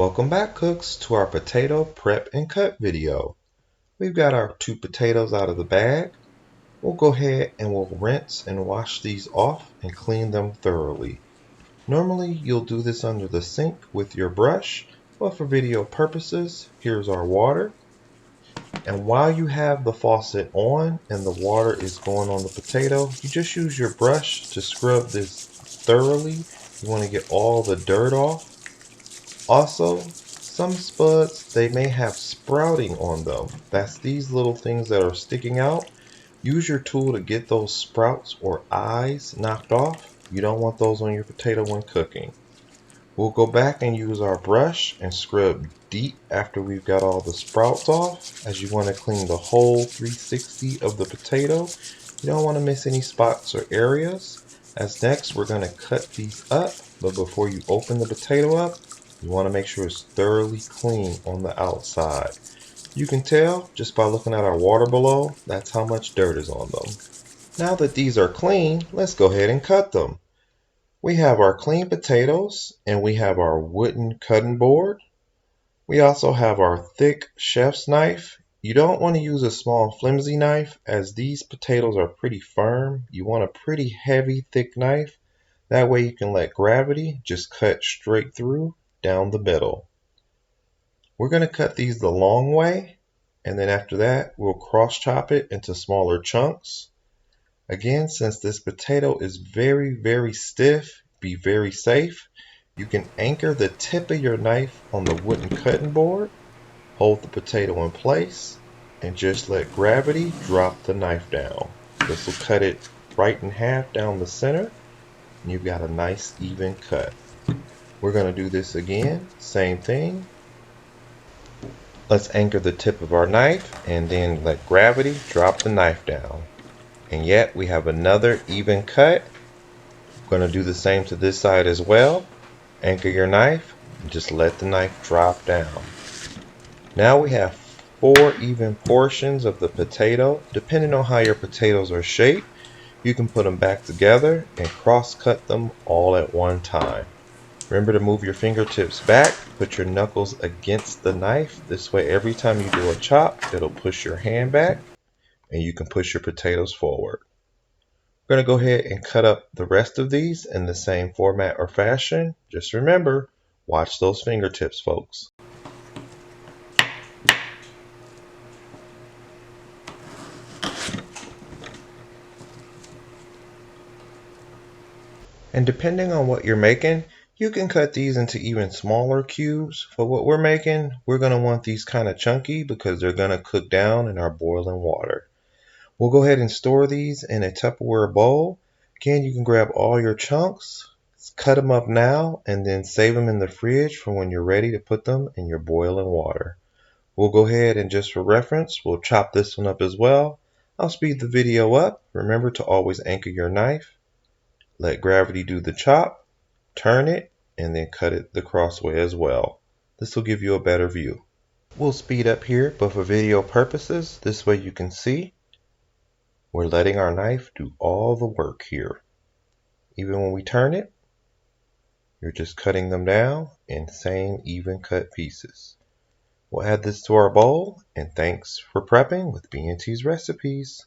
Welcome back, cooks, to our potato prep and cut video. We've got our two potatoes out of the bag. We'll go ahead and we'll rinse and wash these off and clean them thoroughly. Normally you'll do this under the sink with your brush, but for video purposes, here's our water. And while you have the faucet on and the water is going on the potato, you just use your brush to scrub this thoroughly. You want to get all the dirt off. Also, some spuds, they may have sprouting on them. That's these little things that are sticking out. Use your tool to get those sprouts or eyes knocked off. You don't want those on your potato when cooking. We'll go back and use our brush and scrub deep after we've got all the sprouts off, as you want to clean the whole 360 of the potato. You don't want to miss any spots or areas. As next, we're going to cut these up, but before you open the potato up, you want to make sure it's thoroughly clean on the outside. You can tell just by looking at our water below, that's how much dirt is on them. Now that these are clean, let's go ahead and cut them. We have our clean potatoes and we have our wooden cutting board. We also have our thick chef's knife. You don't want to use a small flimsy knife as these potatoes are pretty firm. You want a pretty heavy thick knife. That way you can let gravity just cut straight through down the middle. We're going to cut these the long way, and then after that we'll cross chop it into smaller chunks. Again, since this potato is very stiff, be very safe. You can anchor the tip of your knife on the wooden cutting board, hold the potato in place, and just let gravity drop the knife down. This will cut it right in half down the center, and you've got a nice even cut. We're going to do this again, same thing. Let's anchor the tip of our knife and then let gravity drop the knife down. And yet we have another even cut. We're going to do the same to this side as well. Anchor your knife and just let the knife drop down. Now we have 4 even portions of the potato. Depending on how your potatoes are shaped, you can put them back together and cross cut them all at one time. Remember to move your fingertips back, put your knuckles against the knife. This way every time you do a chop, it'll push your hand back and you can push your potatoes forward. We're going to go ahead and cut up the rest of these in the same format or fashion. Just remember, watch those fingertips, folks. And depending on what you're making, you can cut these into even smaller cubes. For what we're making, we're going to want these kind of chunky because they're going to cook down in our boiling water. We'll go ahead and store these in a Tupperware bowl. Again, you can grab all your chunks, cut them up now, and then save them in the fridge for when you're ready to put them in your boiling water. We'll go ahead and just for reference, we'll chop this one up as well. I'll speed the video up. Remember to always anchor your knife. Let gravity do the chop, turn it, and then cut it the crossway as well. This will give you a better view. We'll speed up here, but for video purposes, this way you can see. We're letting our knife do all the work here. Even when we turn it, you're just cutting them down in same even cut pieces. We'll add this to our bowl, and thanks for prepping with B&T's Recipes.